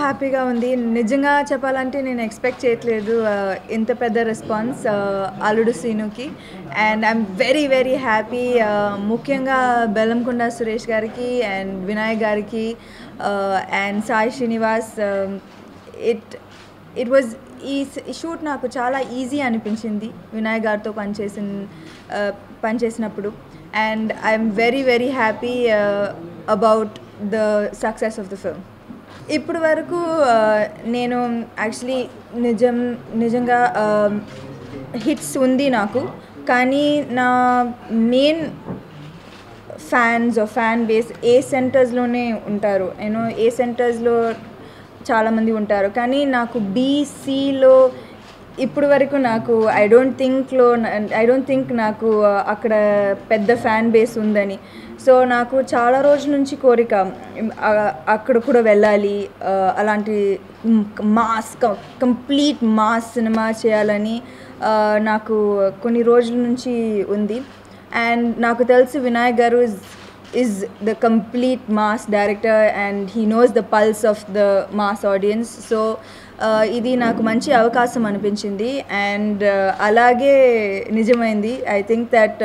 హ్యాపీగా ఉంది. నిజంగా చెప్పాలంటే నేను ఎక్స్‌పెక్ట్ చేయట్లేదు ఇంత పెద్ద రెస్పాన్స్ అల్లుడు సీనుకి. And I'm very very happy. ముఖ్యంగా బెల్లంకొండ సురేష్ గారికి అండ్ వినాయక్ గారికి and Sai Srinivas. It was ఈ షూట్ నాకు చాలా ఈజీ అనిపించింది వినాయక్ గారితో పనిచేసినప్పుడు. And I'm very very happy about the success of the film. ఇప్పుడు వరకు నేను యాక్చువల్లీ నిజంగా హిట్స్ ఉంది నాకు. కానీ నా మెయిన్ ఫ్యాన్ బేస్ ఏ సెంటర్స్లోనే ఉంటారు. ఏ సెంటర్స్లో చాలామంది ఉంటారు. కానీ నాకు బీసీలో ఇప్పుడు వరకు నాకు ఐ డోంట్ థింక్ నాకు అక్కడ పెద్ద ఫ్యాన్ బేస్ ఉందని. సో నాకు చాలా రోజుల నుంచి కోరిక అక్కడ కూడా వెళ్ళాలి, అలాంటి కంప్లీట్ మాస్ సినిమా చేయాలని నాకు కొన్ని రోజుల నుంచి ఉంది. అండ్ నాకు తెలుసు వినాయక్ గారు is the complete mass director and he knows the pulse of the mass audience. So ఇది నాకు మంచి అవకాశం అనిపించింది అండ్ అలాగే నిజమైంది. I think that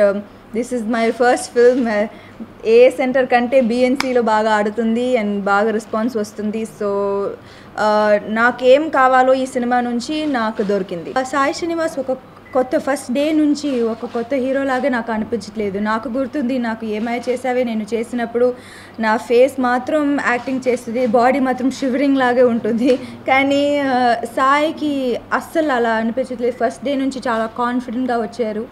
this is my first film. A centre కంటే బిఎన్సిలో బాగా ఆడుతుంది అండ్ బాగా రెస్పాన్స్ వస్తుంది. సో నాకేం కావాలో ఈ సినిమా నుంచి నాకు దొరికింది. సాయి శ్రీనివాస్ ఫస్ట్ డే నుంచి ఒక కొత్త హీరోలాగా నాకు అనిపించట్లేదు. నాకు గుర్తుంది, నాకు ఏమై చేసావే నేను చేసినప్పుడు నా ఫేస్ మాత్రం యాక్టింగ్ చేస్తుంది, బాడీ మాత్రం షివరింగ్ లాగే ఉంటుంది. కానీ సాయికి అస్సలు అలా అనిపించట్లేదు. ఫస్ట్ డే నుంచి చాలా కాన్ఫిడెంట్గా వచ్చారు.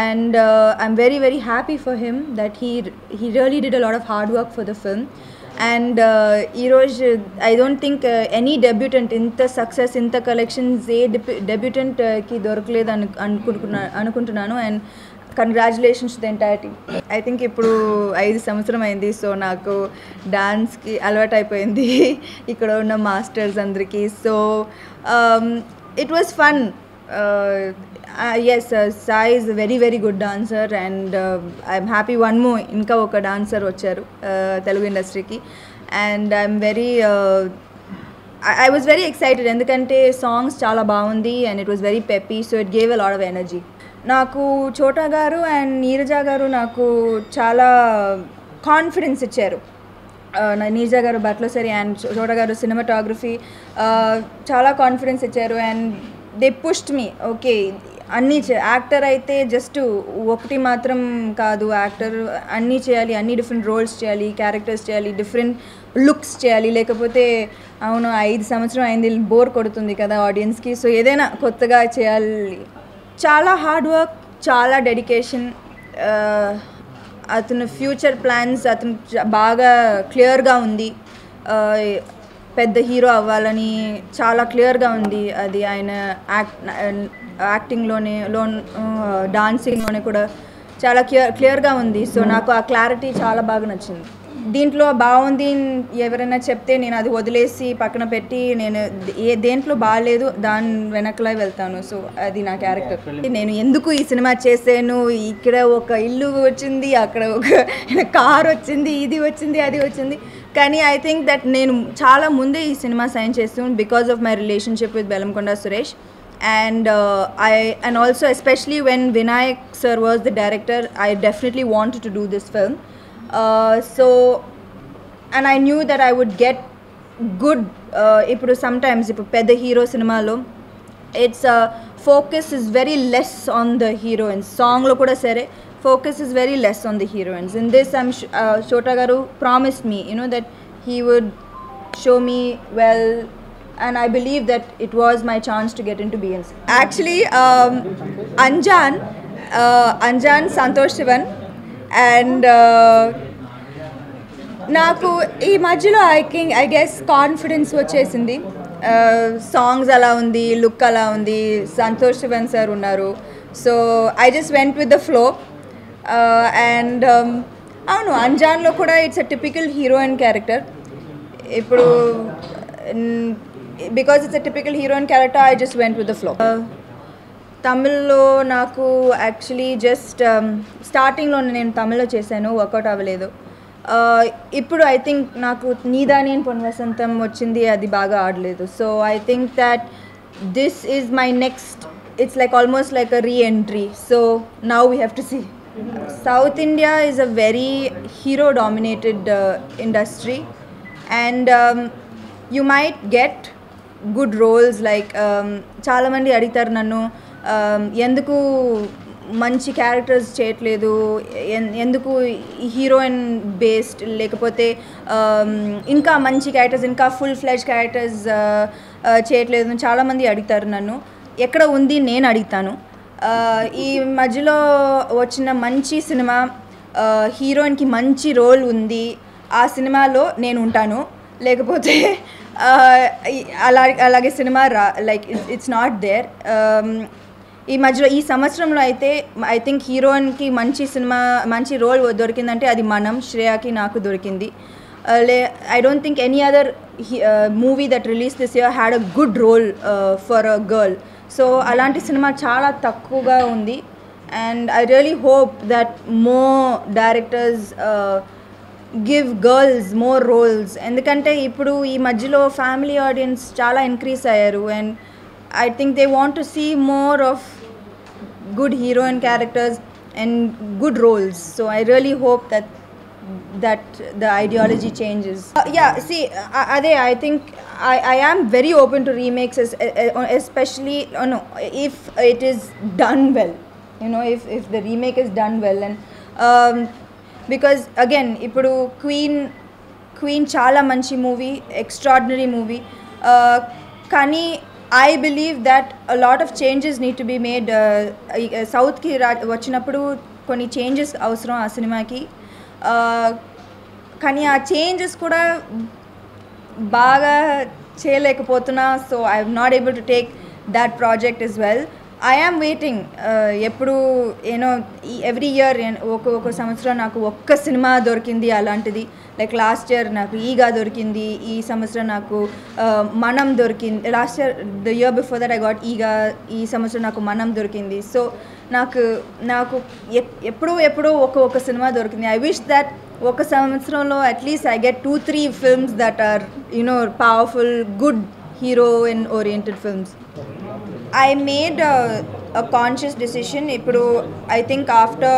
And I'm very very happy for him that he really did a lot of hard work for the film. And ఈరోజు I don't think any debutante ఇంత సక్సెస్, ఇంత కలెక్షన్స్ ఏ డెబ్యూటెంట్కి దొరకలేదు అనుకుంటున్నాను. And congratulations to the entire team. I think ఇప్పుడు 5 సంవత్సరం అయింది. సో నాకు డాన్స్కి అలవాటు అయిపోయింది ఇక్కడ ఉన్న మాస్టర్స్ అందరికీ. So it was fun. yes, Sai is a very very good dancer and I'm happy one more inka oka dancer vacharu Telugu industry ki. And I'm very I was very excited endukante songs chaala baagundi and it was very peppy, so it gave a lot of energy. Naku Chota garu and Neeraja garu naku chaala confidence icharu. Neeraja గారు బట్లోసరి and చోటా గారు cinematography చాలా confidence ఇచ్చారు. And they pushed me. Okay, అన్నీ actor అయితే just ఒకటి మాత్రం కాదు, యాక్టర్ అన్నీ చేయాలి, అన్ని డిఫరెంట్ రోల్స్ చేయాలి, క్యారెక్టర్స్ చేయాలి, డిఫరెంట్ లుక్స్ చేయాలి. లేకపోతే అవును 5 సంవత్సరం అయింది, బోర్ కొడుతుంది కదా ఆడియన్స్కి. సో ఏదైనా కొత్తగా చేయాలి. చాలా హార్డ్ వర్క్, చాలా డెడికేషన్. అతను ఫ్యూచర్ ప్లాన్స్ అతను బాగా క్లియర్గా ఉంది. పెద్ద హీరో అవ్వాలని చాలా క్లియర్గా ఉంది. అది ఆయన యాక్టింగ్లోనే డాన్సింగ్లోనే కూడా చాలా క్లియర్గా ఉంది. సో నాకు ఆ క్లారిటీ చాలా బాగా నచ్చింది. దీంట్లో బాగుంది ఎవరైనా చెప్తే నేను అది వదిలేసి పక్కన పెట్టి నేను దేంట్లో బాగాలేదు దాని వెనకలా వెళ్తాను. సో అది నా క్యారెక్టర్. నేను ఎందుకు ఈ సినిమా చేసాను, ఇక్కడ ఒక ఇల్లు వచ్చింది, అక్కడ ఒక కార్ వచ్చింది, ఇది వచ్చింది, అది వచ్చింది. కానీ ఐ థింక్ దట్ నేను చాలా ముందే ఈ సినిమా సైన్ చేస్తున్నాను because of my relationship with Bellamkonda Suresh. And and also especially when Vinayak sir was the director, I definitely wanted to do this film. So and I knew that I would get good ఇప్పుడు sometimes ఇప్పుడు పెద్ద hero సినిమాలో it's focus is very less on the heroines. సాంగ్లో కూడా సరే focus is very less on the heroines. In this Chota garu promised me, that he would show me well, and I believe that it was my chance to get into BNC. Actually Anjan Santosh Sivan and నాకు ఈ మధ్యలో I guess confidence వచ్చేసింది. Songs అలా ఉంది, look అలా ఉంది, Santosh Sivan sir ఉన్నారు. So I just went with the flow. And అవును, అంజాన్లో కూడా it's a typical heroine character. ఇప్పుడు because it's a typical heroine character I just went with the flow. తమిళ్లో నాకు యాక్చువల్లీ జస్ట్ స్టార్టింగ్లో నేను తమిళ్లో చేశాను, వర్కౌట్ అవ్వలేదు. ఇప్పుడు ఐ థింక్ నాకు నీదాని పొన్వసంతం వచ్చింది, అది బాగా ఆడలేదు. So I think that this is my next, it's like almost like a re-entry. So now we have to see. South India is a very hero dominated industry, and you might get good roles like చాలా మంది అడిగారు నన్ను ఎందుకు మంచి characters చేయట్లేదు, ఎందుకు heroine based లేకపోతే ఇంకా మంచి క్యారెక్టర్స్, ఇంకా ఫుల్ ఫ్లెడ్జ్ క్యారెక్టర్స్ చేయట్లేదు చాలామంది అడుగుతారు నన్ను. ఎక్కడ ఉంది నేను అడుగుతాను. ఈ మధ్యలో వచ్చిన మంచి సినిమా, హీరోయిన్కి మంచి రోల్ ఉంది, ఆ సినిమాలో నేను ఉంటాను. లేకపోతే అలాగే cinema like it's not there. ఈ మధ్యలో ఈ సంవత్సరంలో అయితే ఐ థింక్ హీరోయిన్కి మంచి సినిమా మంచి రోల్ దొరికిందంటే అది మనం శ్రేయాకి నాకు దొరికింది. I don't think any other movie that released this year had a good role for a girl. So అలాంటి సినిమా చాలా తక్కువగా ఉంది, and I really hope that more directors give girls more roles. ఎందుకంటే ఇప్పుడు ఈ మధ్యలో ఫ్యామిలీ ఆడియన్స్ చాలా increase అయ్యారు, and I think they want to see more of good heroine characters and good roles. So I really hope that the ideology changes. Yeah, see, I think I am very open to remakes, especially if it is done well. You know, if the remake is done well, and because again, ipudu Queen chala manchi movie, extraordinary movie. Kani I believe that a lot of changes need to be made. South ki vachinappudu konni changes avasaram aa cinema ki. కానీ ఆ changes కూడా బాగా చేయలేకపోతున్నా. So I am not able to take that project as well. I am waiting. ఎప్పుడు every year ఒక్కొక్క సంవత్సరం నాకు ఒక్క సినిమా దొరికింది అలాంటిది. లైక్ లాస్ట్ ఇయర్ నాకు ఈగా దొరికింది, ఈ సంవత్సరం నాకు మనం దొరికింది. Last year the year before that I got Eega, ఈ సంవత్సరం నాకు మనం దొరికింది. సో నాకు ఎప్పుడో ఒక్కొక్క సినిమా దొరికింది. ఐ విష్ దట్ ఒక సంవత్సరంలో at least I get 2-3 films that are powerful, good heroine oriented films. I made a conscious decision. Ippudu I think after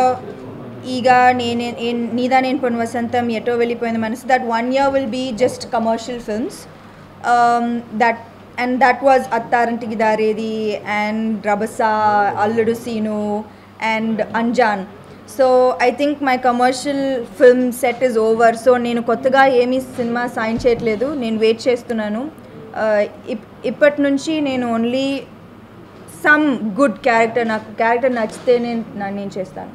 Iga Needa Nenu Ponvasantam Etto Vellipoyindi Manasu, that 1 year will be just commercial films. That was Attaranti Daredi and Rabasa, Alludu Seenu and Anjan. So I think my commercial film set is over. So nenu kottaga emi cinema sign cheyatledu, nenu wait chestunnanu. Ippati nunchi nenu only some good character, నాకు character నచ్చితే నేను చేస్తాను.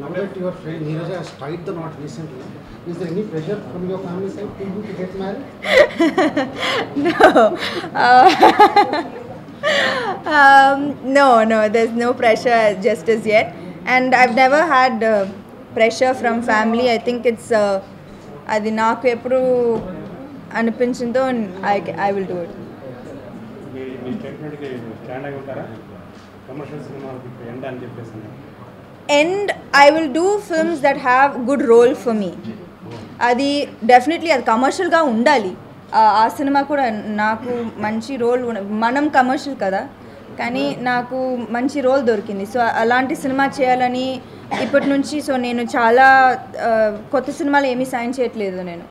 Now that your friend Neeraja has tied the knot recently, is there any pressure from your family side to get married? No, there's no pressure just as yet, and I've never had pressure from family. I think it's అది నాకు ఎప్పుడు అనిపించిందో I will do it. And I will do films that have good role for me. అది definitely అది కమర్షియల్గా ఉండాలి. ఆ cinema కూడా నాకు మంచి రోల్, మనం కమర్షియల్ కదా, కానీ నాకు మంచి రోల్ దొరికింది. సో అలాంటి సినిమా చేయాలని ఇప్పటి నుంచి. సో నేను చాలా కొత్త సినిమాలు ఏమీ సైన్ చేయట్లేదు నేను.